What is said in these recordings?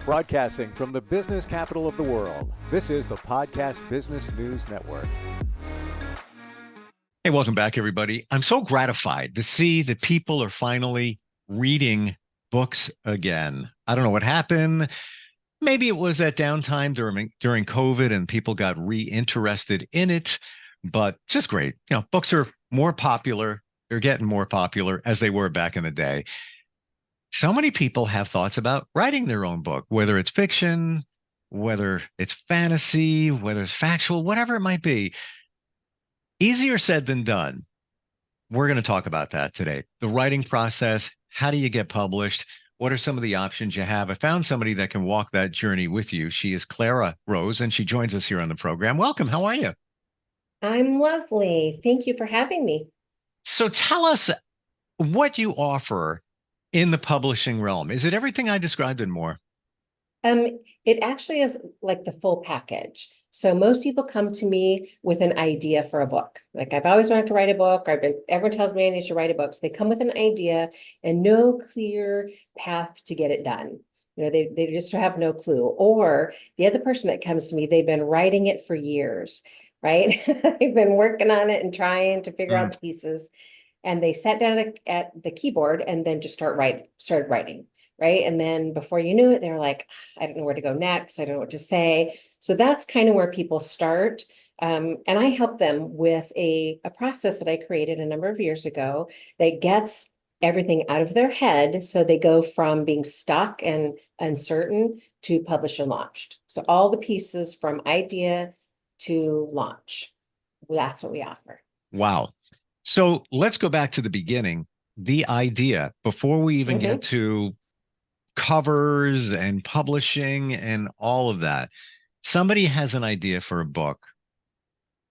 Broadcasting from the business capital of the world, this is the Podcast Business News Network. Hey, welcome back, everybody. I'm so gratified to see that people are finally reading books again. I don't know what happened. Maybe it was that downtime during COVID and people got reinterested in it, but just great. You know, books are more popular. They're getting more popular as they were back in the day. So many people have thoughts about writing their own book, whether it's fiction, whether it's fantasy, whether it's factual, whatever it might be. Easier said than done. We're going to talk about that today. The writing process. How do you get published? What are some of the options you have? I found somebody that can walk that journey with you. She is Clara Rose, and she joins us here on the program. Welcome. How are you? I'm lovely. Thank you for having me. So tell us what you offer in the publishing realm. Is it everything I described and more? It actually is like the full package. So most people come to me with an idea for a book. Like I've always wanted to write a book, or everyone tells me I need to write a book. So they come with an idea and no clear path to get it done. You know, they just have no clue. Or the other person that comes to me, they've been writing it for years, right? They've been working on it and trying to figure out the pieces. And they sat down at the keyboard and then just started writing. Right. And then before you knew it, they're like, I don't know where to go next. I don't know what to say. So that's kind of where people start. And I help them with a process that I created a number of years ago that gets everything out of their head. So they go from being stuck and uncertain to published and launched. So all the pieces from idea to launch. That's what we offer. Wow. So let's go back to the beginning. The idea before we even get to covers and publishing and all of that. Somebody has an idea for a book.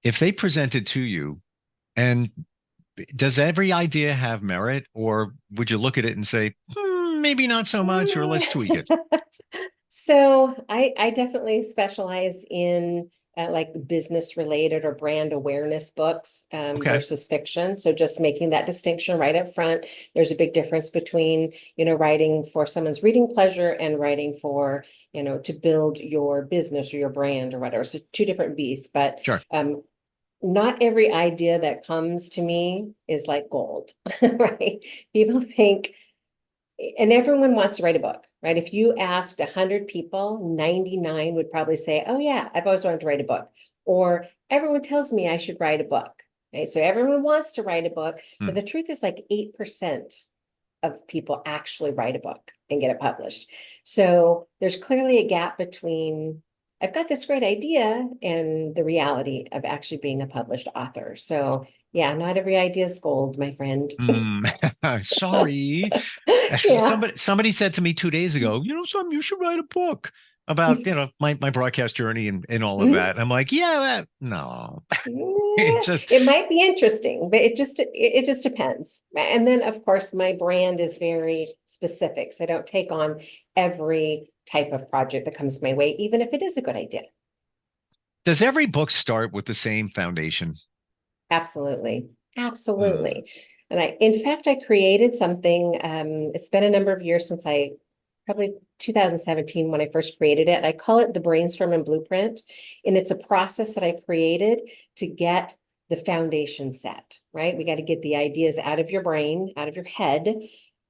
If they present it to you, and does every idea have merit, or would you look at it and say, maybe not so much, or let's tweak it? So I definitely specialize in like business related or brand awareness books versus fiction. So just making that distinction right up front. There's a big difference between, writing for someone's reading pleasure and writing for, to build your business or your brand or whatever. So two different beasts, but sure. Not every idea that comes to me is like gold, right? People think, and everyone wants to write a book, right? If you asked 100 people, 99 would probably say, oh yeah, I've always wanted to write a book. Or everyone tells me I should write a book, right? So everyone wants to write a book, but the truth is like 8% of people actually write a book and get it published. So there's clearly a gap between I've got this great idea and the reality of actually being a published author. So yeah, not every idea is gold, my friend. Sorry. Somebody said to me 2 days ago, you should write a book about, my broadcast journey and all of that. I'm like, yeah, no. It might be interesting, but it just depends. And then of course my brand is very specific. So I don't take on every type of project that comes my way, even if it is a good idea. Does every book start with the same foundation? Absolutely. Absolutely. And in fact, I created something, it's been a number of years since probably 2017 when I first created it. I call it the brainstorm and blueprint. And it's a process that I created to get the foundation set, right? We got to get the ideas out of your brain, out of your head,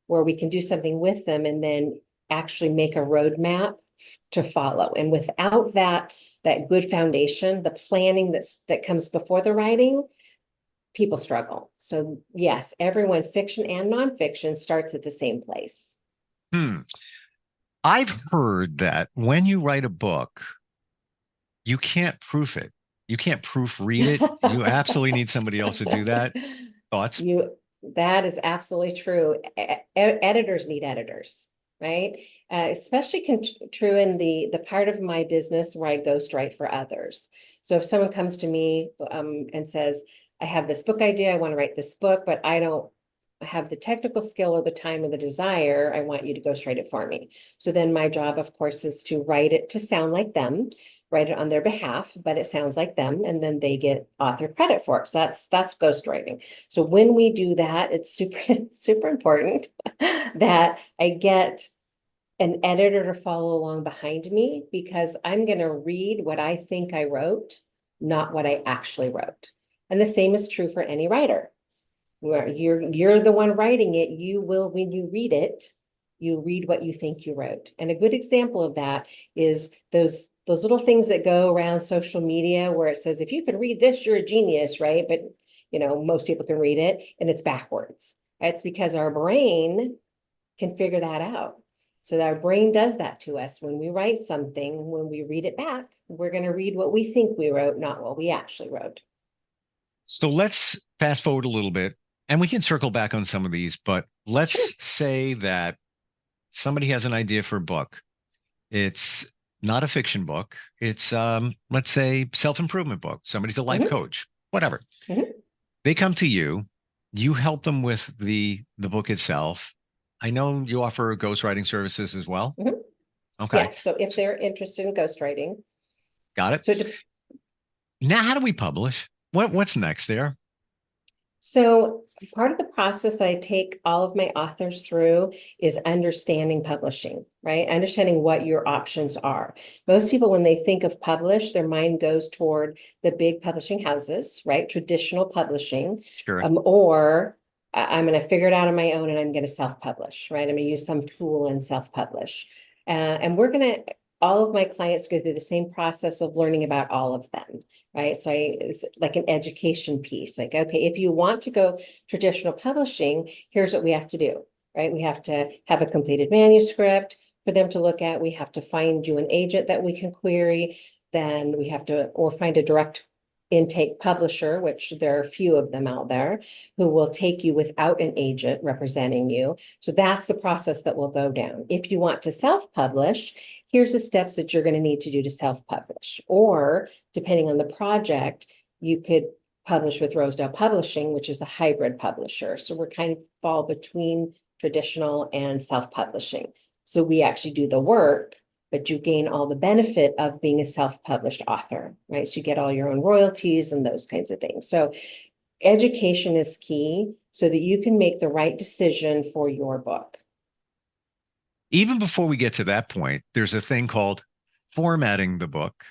where we can do something with them and then actually make a roadmap to follow. And without that good foundation, the planning that comes before the writing, people struggle. So yes, everyone, fiction and nonfiction, starts at the same place. I've heard that when you write a book, you can't proof it. You can't proofread it. You absolutely need somebody else to do that. Thoughts? That is absolutely true. Editors need editors, right? Especially true in the part of my business where I ghostwrite for others. So if someone comes to me and says, I have this book idea, I want to write this book, but I don't have the technical skill or the time or the desire, I want you to ghostwrite it for me. So then my job, of course, is to write it to sound like them, write it on their behalf, but it sounds like them, and then they get author credit for it. So that's ghostwriting. So when we do that, it's super important that I get an editor to follow along behind me, because I'm going to read what I think I wrote, not what I actually wrote. And the same is true for any writer. Where you're the one writing it, you will, when you read it, you read what you think you wrote. And a good example of that is those little things that go around social media where it says, if you can read this, you're a genius, right? But most people can read it and it's backwards. It's because our brain can figure that out. So our brain does that to us when we write something. When we read it back, we're going to read what we think we wrote, not what we actually wrote. So let's fast forward a little bit and we can circle back on some of these, but let's say that somebody has an idea for a book. It's not a fiction book. It's, let's say, self-improvement book. Somebody's a life coach, whatever. They come to you, you help them with the book itself. I know you offer ghostwriting services as well. Okay. Yes. So if they're interested in ghostwriting. Got it. So now, how do we publish? What's next there? So part of the process that I take all of my authors through is understanding publishing, right? Understanding what your options are. Most people, when they think of publish, their mind goes toward the big publishing houses, right? Traditional publishing. Sure. Or I'm going to figure it out on my own and I'm going to self-publish, right? I'm going to use some tool and self-publish. And we're going to, all of my clients go through the same process of learning about all of them, right? So it's like an education piece. Like, okay, if you want to go traditional publishing, here's what we have to do, right? We have to have a completed manuscript for them to look at. We have to find you an agent that we can query. Then we have to, or find a direct intake publisher, which there are a few of them out there, who will take you without an agent representing you. So that's the process that will go down. If you want to self-publish, here's the steps that you're going to need to do to self-publish. Or depending on the project, you could publish with RoseDale Publishing, which is a hybrid publisher. So we're kind of fall between traditional and self-publishing. So we actually do the work, but you gain all the benefit of being a self-published author, right? So you get all your own royalties and those kinds of things. So education is key so that you can make the right decision for your book. Even before we get to that point, there's a thing called formatting the book.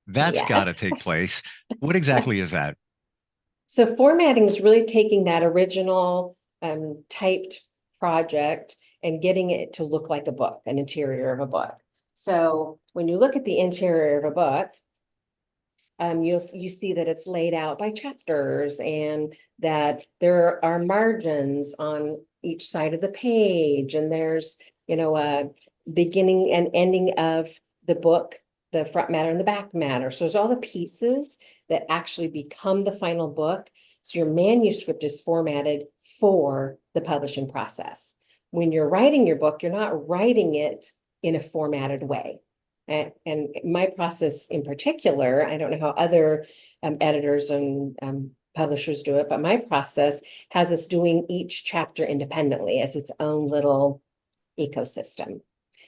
That's got to take place. What exactly is that? So formatting is really taking that original typed project and getting it to look like a book, an interior of a book. So when you look at the interior of a book, you see that it's laid out by chapters and that there are margins on each side of the page. And there's, a beginning and ending of the book, the front matter and the back matter. So there's all the pieces that actually become the final book. So your manuscript is formatted for the publishing process. When you're writing your book, you're not writing it in a formatted way. And my process in particular, I don't know how other editors and publishers do it, but my process has us doing each chapter independently as its own little ecosystem.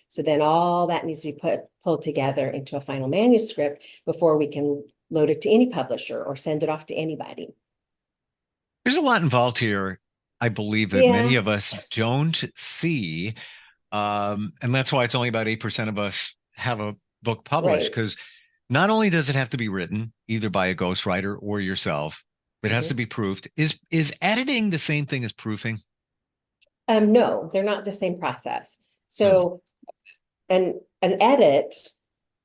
So then all that needs to be pulled together into a final manuscript before we can load it to any publisher or send it off to anybody. There's a lot involved here, I believe, that many of us don't see. And that's why it's only about 8% of us have a book published, because not only does it have to be written either by a ghostwriter or yourself, it has to be proofed. Is editing the same thing as proofing? No, they're not the same process. So an edit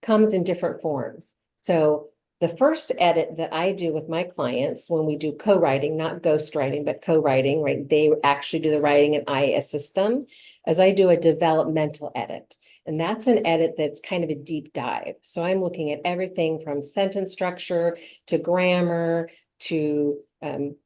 comes in different forms. So the first edit that I do with my clients when we do co-writing, not ghostwriting, but co-writing, right? They actually do the writing and I assist them, as I do a developmental edit. And that's an edit that's kind of a deep dive. So I'm looking at everything from sentence structure to grammar to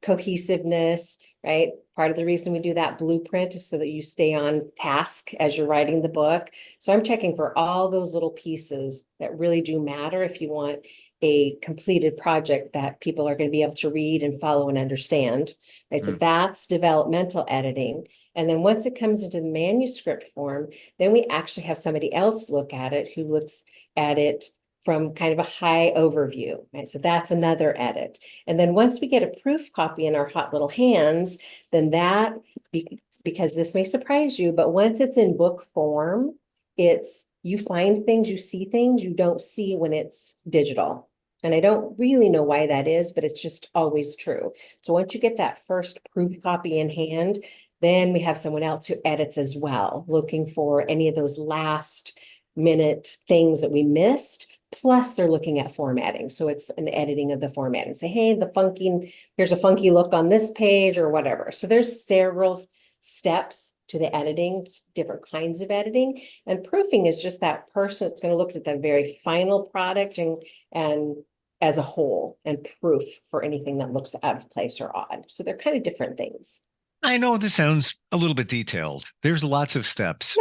cohesiveness, right? Part of the reason we do that blueprint is so that you stay on task as you're writing the book. So I'm checking for all those little pieces that really do matter if you want a completed project that people are going to be able to read and follow and understand, right? So that's developmental editing. And then once it comes into the manuscript form, then we actually have somebody else look at it who looks at it from kind of a high overview, right? So that's another edit. And then once we get a proof copy in our hot little hands, then that, because this may surprise you, but once it's in book form, you find things, you see things you don't see when it's digital. And I don't really know why that is, but it's just always true. So once you get that first proof copy in hand, then we have someone else who edits as well, looking for any of those last minute things that we missed. Plus they're looking at formatting. So it's an editing of the formatting. Say, hey, here's a funky look on this page or whatever. So there's several steps to the editing, different kinds of editing. And proofing is just that person that's going to look at the very final product and as a whole and proof for anything that looks out of place or odd. So they're kind of different things. I know this sounds a little bit detailed. There's lots of steps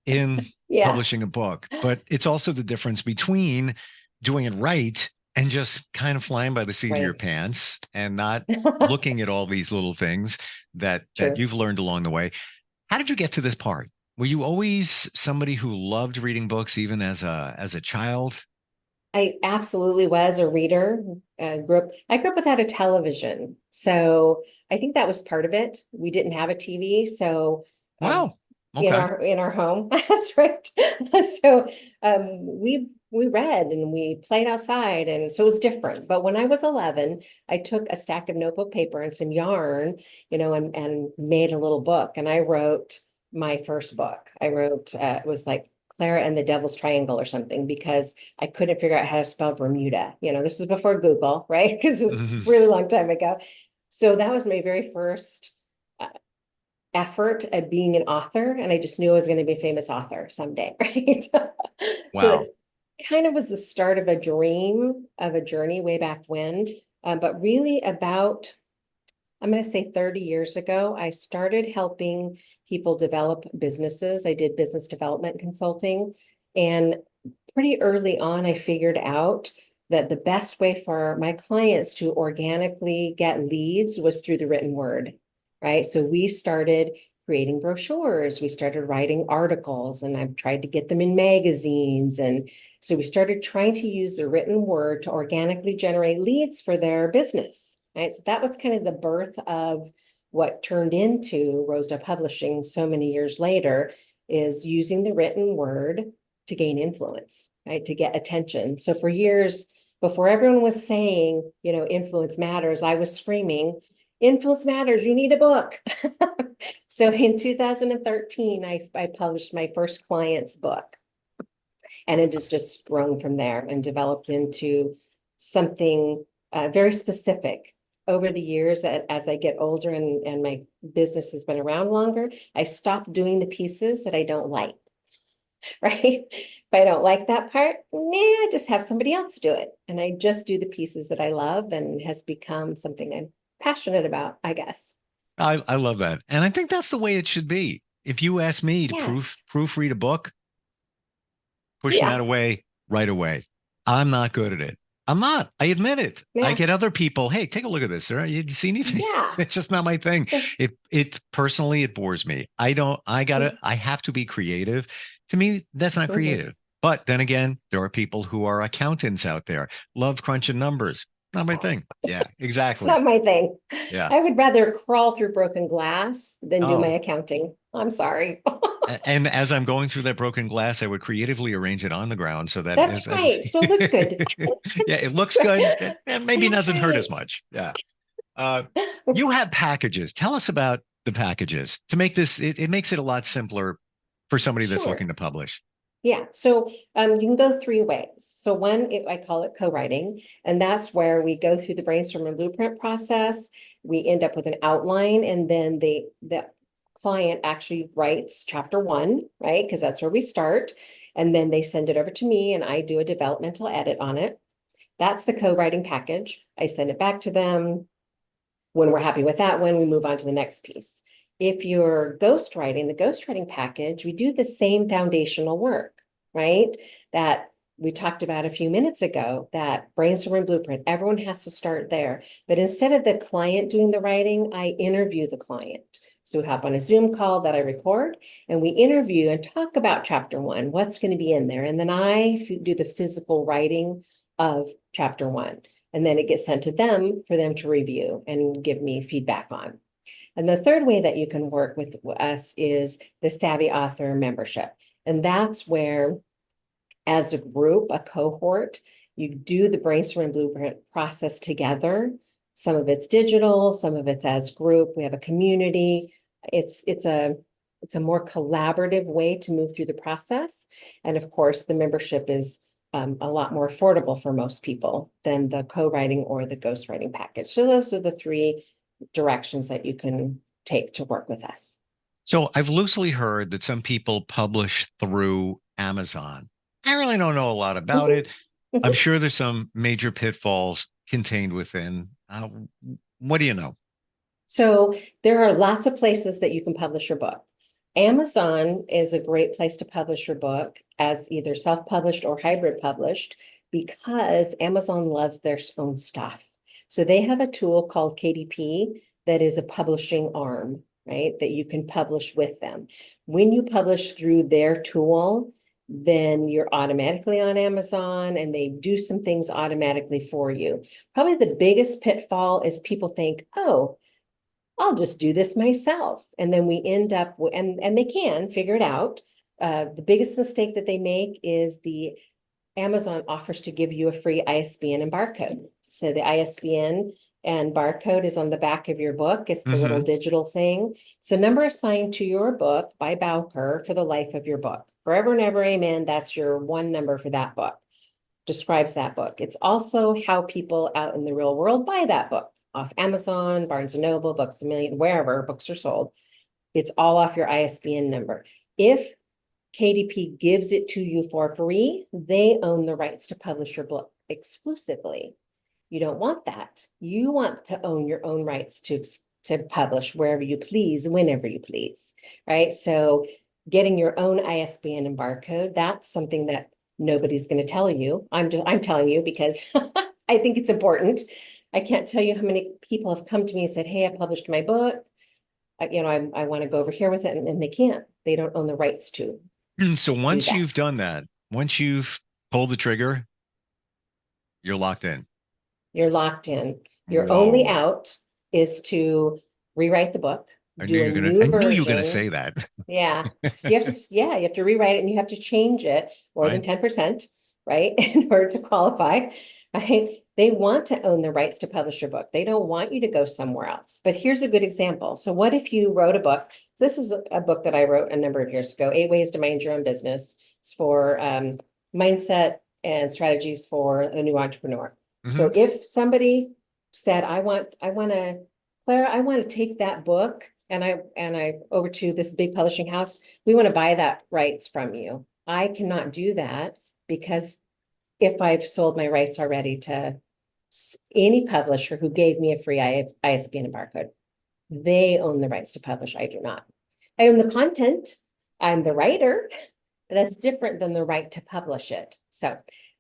in publishing a book, but it's also the difference between doing it right and just kind of flying by the seat of your pants and not looking at all these little things that you've learned along the way. How did you get to this part? Were you always somebody who loved reading books even as a child? I absolutely was a reader. I grew up without a television. So I think that was part of it. We didn't have a TV. So wow. Okay. In our home. That's right. So we read and we played outside, and so it was different. But when I was 11, I took a stack of notebook paper and some yarn, and made a little book. And I wrote my first book. I wrote it was like Clara and the Devil's Triangle or something, because I couldn't figure out how to spell Bermuda. This was before Google, right? Because it was a really long time ago. So that was my very first effort at being an author. And I just knew I was going to be a famous author someday, right? Wow. So it kind of was the start of a dream, of a journey way back when. But really about, I'm going to say 30 years ago, I started helping people develop businesses. I did business development consulting. And pretty early on, I figured out that the best way for my clients to organically get leads was through the written word, right? So we started creating brochures. We started writing articles, and I've tried to get them in magazines. And so we started trying to use the written word to organically generate leads for their business, right? So that was kind of the birth of what turned into RoseDale Publishing so many years later, is using the written word to gain influence, right? To get attention. So for years, before everyone was saying, influence matters, I was screaming, influence matters, you need a book. So in 2013, I published my first client's book. And it has just grown from there and developed into something very specific. Over the years, as I get older and my business has been around longer, I stopped doing the pieces that I don't like, right? If I don't like that part, I just have somebody else do it. And I just do the pieces that I love, and has become something I'm passionate about, I guess. I love that. And I think that's the way it should be. If you ask me to proofread a book, pushing that away right away. I'm not good at it. I'm not. I admit it. I get other people, hey, take a look at this, sir. You see anything? It's just not my thing. It personally, it bores me. I have to be creative. To me, that's not creative. But then again, there are people who are accountants out there, love crunching numbers. Not my thing. Yeah, exactly. Not my thing. Yeah. I would rather crawl through broken glass than do my accounting. I'm sorry. And as I'm going through that broken glass, I would creatively arrange it on the ground so that that's right. So it looks good. Yeah, it looks good, and maybe doesn't hurt as much. Yeah. You have packages. Tell us about the packages to make this. It makes it a lot simpler for somebody that's looking to publish. Yeah, so you can go three ways. So one, I call it co-writing, and that's where we go through the brainstorm and blueprint process. We end up with an outline, and then the client actually writes chapter 1, right? Because that's where we start. And then they send it over to me, and I do a developmental edit on it. That's the co-writing package. I send it back to them. When we're happy with that one, we move on to the next piece. If you're ghostwriting, the ghostwriting package, we do the same foundational work, right? That we talked about a few minutes ago, that brainstorm and blueprint, everyone has to start there. But instead of the client doing the writing, I interview the client. So we hop on a Zoom call that I record, and we interview and talk about chapter 1, what's going to be in there. And then I do the physical writing of chapter 1. And then it gets sent to them for them to review and give me feedback on. And the third way that you can work with us is the Savvy Author membership. And that's where, as a group, a cohort, you do the brainstorming blueprint process together. Some of it's digital, some of it's as group. We have a community. It's a more collaborative way to move through the process. And of course, the membership is a lot more affordable for most people than the co-writing or the ghostwriting package. So those are the three directions that you can take to work with us. So I've loosely heard that some people publish through Amazon. I really don't know a lot about it. I'm sure there's some major pitfalls contained within. What do you know? So there are lots of places that you can publish your book. Amazon is a great place to publish your book as either self-published or hybrid published because Amazon loves their own stuff. So they have a tool called KDP that is a publishing arm, right? That you can publish with them. When you publish through their tool, then you're automatically on Amazon and they do some things automatically for you. Probably the biggest pitfall is people think, oh, I'll just do this myself. And then we end up, and they can figure it out. The biggest mistake that they make is the Amazon offers to give you a free ISBN and barcode. So the ISBN and barcode is on the back of your book. It's the little digital thing. It's a number assigned to your book by Bowker for the life of your book. Forever and ever, amen. That's your one number for that book. Describes that book. It's also how people out in the real world buy that book. Off Amazon, Barnes & Noble, Books A Million, wherever books are sold. It's all off your ISBN number. If KDP gives it to you for free, they own the rights to publish your book exclusively. You don't want that. You want to own your own rights to publish wherever you please, whenever you please, right? So getting your own ISBN and barcode, that's something that nobody's going to tell you. I'm telling you because I think it's important. I can't tell you how many people have come to me and said, hey, I published my book. I want to go over here with it. And they can't. They don't own the rights to. So once you've done that, once you've pulled the trigger, you're locked in. You're locked in. Your Whoa. only out is to rewrite the book. I knew you were going to say that. Yeah. You have to rewrite it and you have to change it more than 10%, right? In order to qualify, right? They want to own the rights to publish your book. They don't want you to go somewhere else. But here's a good example. So what if you wrote a book? This is a book that I wrote a number of years ago, 8 Ways to Mind Your Own Business. It's for mindset and strategies for a new entrepreneur. So if somebody said, Clara, I want to take that book and I over to this big publishing house, we want to buy that rights from you. I cannot do that because if I've sold my rights already to any publisher who gave me a free ISBN and barcode, they own the rights to publish. I do not. I own the content. I'm the writer, but that's different than the right to publish it. So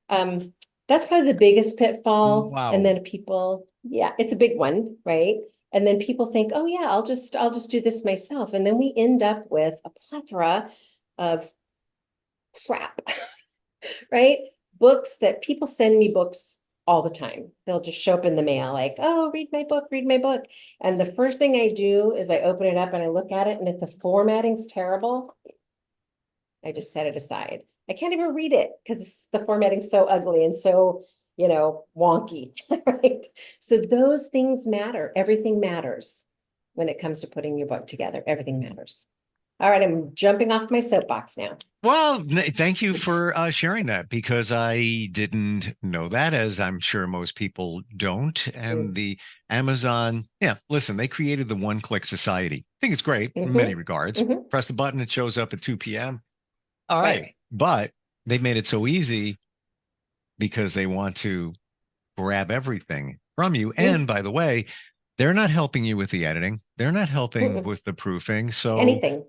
that's probably the biggest pitfall. Wow. And then people, it's a big one, right? And then people think, oh yeah, I'll just do this myself. And then we end up with a plethora of crap, right? Books that people send me books all the time. They'll just show up in the mail like, oh, read my book, read my book. And the first thing I do is I open it up and I look at it. And if the formatting's terrible, I just set it aside. I can't even read it because the formatting's so ugly and so, wonky, right? So those things matter. Everything matters when it comes to putting your book together. Everything matters. All right, I'm jumping off my soapbox now. Well, thank you for sharing that because I didn't know that, as I'm sure most people don't. And the Amazon, listen, they created the one-click society. I think it's great in many regards. Press the button, it shows up at 2 p.m. All right. But they've made it so easy because they want to grab everything from you. And by the way, they're not helping you with the editing. They're not helping with the proofing. So anything.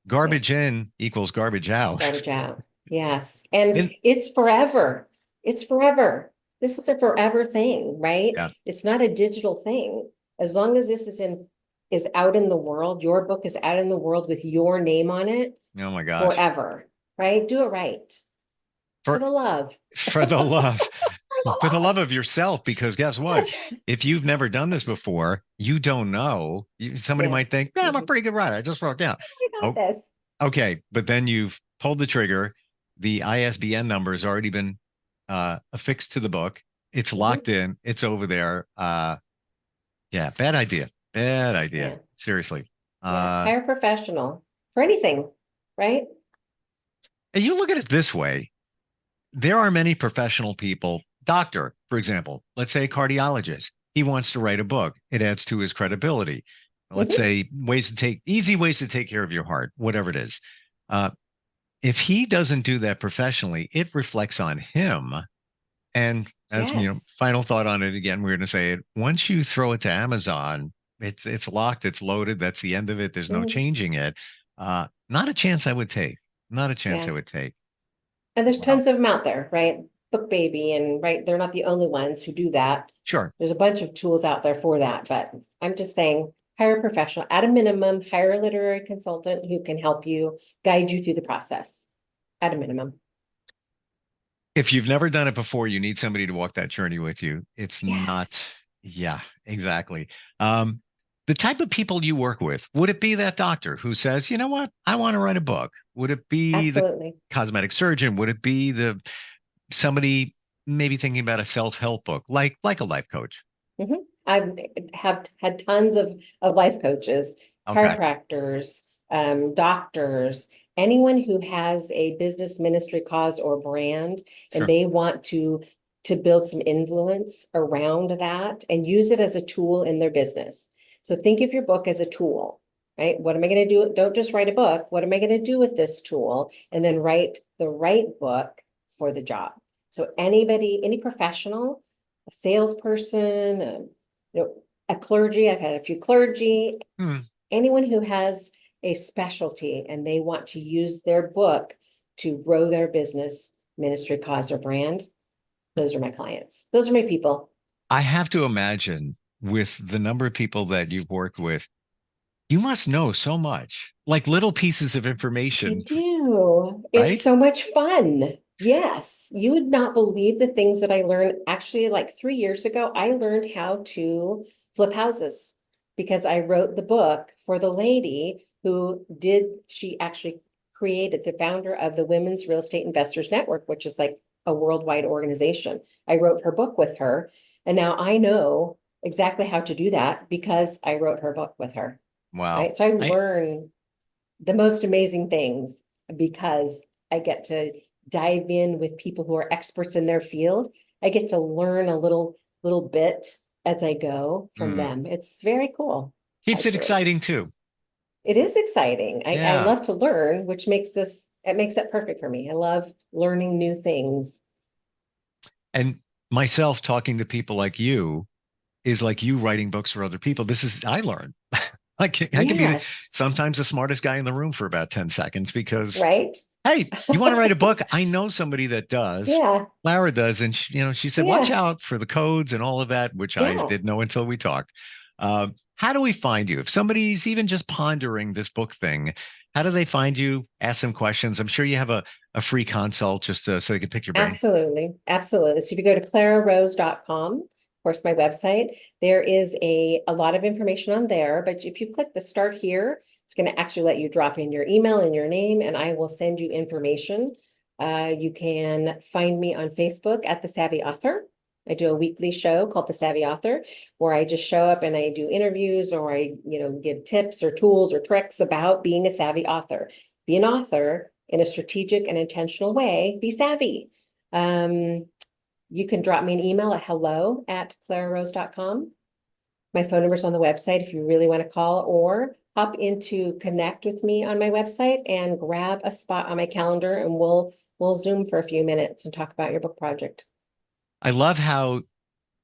Garbage in equals garbage out. Garbage out. Yes. And it's forever. It's forever. This is a forever thing, right? Yeah. It's not a digital thing. As long as this is out in the world, your book is out in the world with your name on it. Oh my gosh. Forever. Right? Do it right. For the love. For the love. For the love of yourself, because guess what? If you've never done this before, you don't know. Somebody might think, I'm a pretty good writer. I just wrote down. I got this. Okay. But then you've pulled the trigger. The ISBN number has already been affixed to the book. It's locked in. It's over there. Yeah, bad idea. Bad idea. Yeah. Seriously. Yeah. Hire a professional for anything, right? And you look at it this way. There are many professional people, doctor, for example, let's say a cardiologist. He wants to write a book. It adds to his credibility. Let's say easy ways to take care of your heart, whatever it is. If he doesn't do that professionally, it reflects on him. And as final thought on it again, we're going to say it. Once you throw it to Amazon, it's locked, it's loaded. That's the end of it. There's no changing it. Not a chance I would take. Not a chance I would take. And there's tons of them out there, right? Book Baby, and they're not the only ones who do that. Sure. There's a bunch of tools out there for that, but I'm just saying, hire a professional. At a minimum, hire a literary consultant who can help you, guide you through the process. At a minimum. If you've never done it before, you need somebody to walk that journey with you. It's not, exactly. The type of people you work with, would it be that doctor who says, you know what, I want to write a book? Would it be the cosmetic surgeon? Would it be somebody maybe thinking about a self-help book, like a life coach? I have had tons of life coaches, chiropractors, doctors, anyone who has a business, ministry, cause, or brand, and they want to build some influence around that and use it as a tool in their business. So think of your book as a tool, right? What am I going to do? Don't just write a book. What am I going to do with this tool? And then write the right book for the job. So any professional, a salesperson, a clergy, I've had a few clergy, anyone who has a specialty and they want to use their book to grow their business, ministry, cause, or brand. Those are my clients. Those are my people. I have to imagine, with the number of people that you've worked with, you must know so much, like little pieces of information. I do. Right? It's so much fun. Yes. You would not believe the things that I learned. Actually, like 3 years ago, I learned how to flip houses because I wrote the book for the lady she actually created, the founder of the Women's Real Estate Investors Network, which is like a worldwide organization. I wrote her book with her, and now I know exactly how to do that because I wrote her book with her. Wow. Right? So I learn the most amazing things because I get to dive in with people who are experts in their field. I get to learn a little bit as I go from them. It's very cool. Keeps it exciting too. It is exciting. I love to learn, which makes it perfect for me. I love learning new things. And myself talking to people like you is like you writing books for other people. I learn. I can be sometimes the smartest guy in the room for about 10 seconds because, hey, you want to write a book? I know somebody that does. Clara does. And she said, watch out for the codes and all of that, which I didn't know until we talked. How do we find you? If somebody's even just pondering this book thing, how do they find you? Ask some questions. I'm sure you have a free consult just so they can pick your brain. Absolutely. Absolutely. So if you go to clararose.com, of course, my website, there is a lot of information on there. But if you click the start here, it's going to actually let you drop in your email and your name, and I will send you information. You can find me on Facebook at The Savvy Author. I do a weekly show called The Savvy Author, where I just show up and I do interviews, or I, give tips or tools or tricks about being a savvy author. Be an author in a strategic and intentional way. Be savvy. You can drop me an email at hello@clararose.com. My phone number is on the website if you really want to call, or hop into connect with me on my website and grab a spot on my calendar, and we'll Zoom for a few minutes and talk about your book project. I love how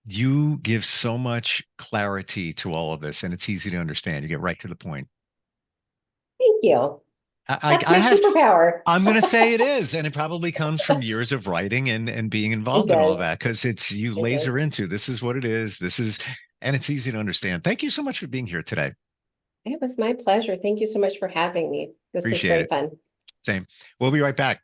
you give so much clarity to all of this, and it's easy to understand. You get right to the point. Thank you. That's my superpower. I'm going to say it is, and it probably comes from years of writing and being involved in all that, because you laser into this is what it is. And it's easy to understand. Thank you so much for being here today. It was my pleasure. Thank you so much for having me. This was great fun. Same. We'll be right back.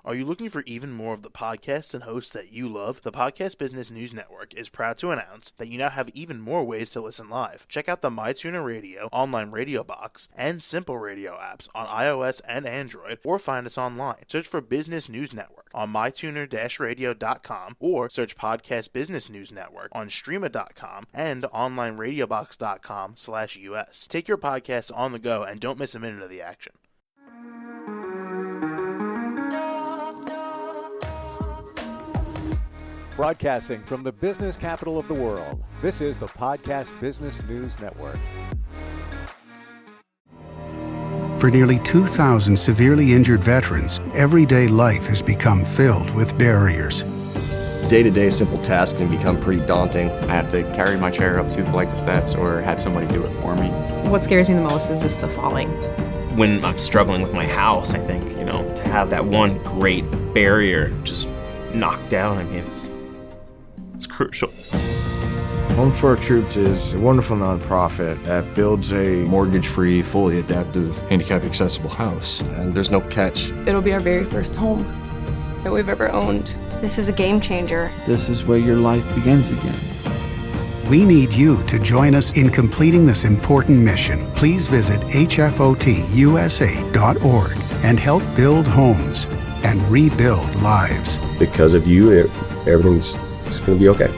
Are you looking for even more of the podcasts and hosts that you love? The Podcast Business News Network is proud to announce that you now have even more ways to listen live. Check out the MyTuner Radio, online radio box, and Simple Radio apps on iOS and Android, or find us online. Search for Business News Network on mytuner-radio.com, or search Podcast Business News Network on streama.com and onlineradiobox.com/US. Take your podcast on the go and don't miss a minute of the action. Broadcasting from the business capital of the world, this is the Podcast Business News Network. For nearly 2,000 severely injured veterans, everyday life has become filled with barriers. Day-to-day simple tasks can become pretty daunting. I have to carry my chair up 2 flights of steps or have somebody do it for me. What scares me the most is just the falling. When I'm struggling with my house, I think, to have that one great barrier just knocked down, it's crucial. Home for Our Troops is a wonderful nonprofit that builds a Mortgage-free, fully adaptive, handicap-accessible house. And there's no catch. It'll be our very first home that we've ever owned. This is a game changer. This is where your life begins again. We need you to join us in completing this important mission. Please visit hfotusa.org and help build homes and rebuild lives. Because of you, everything's going to be okay.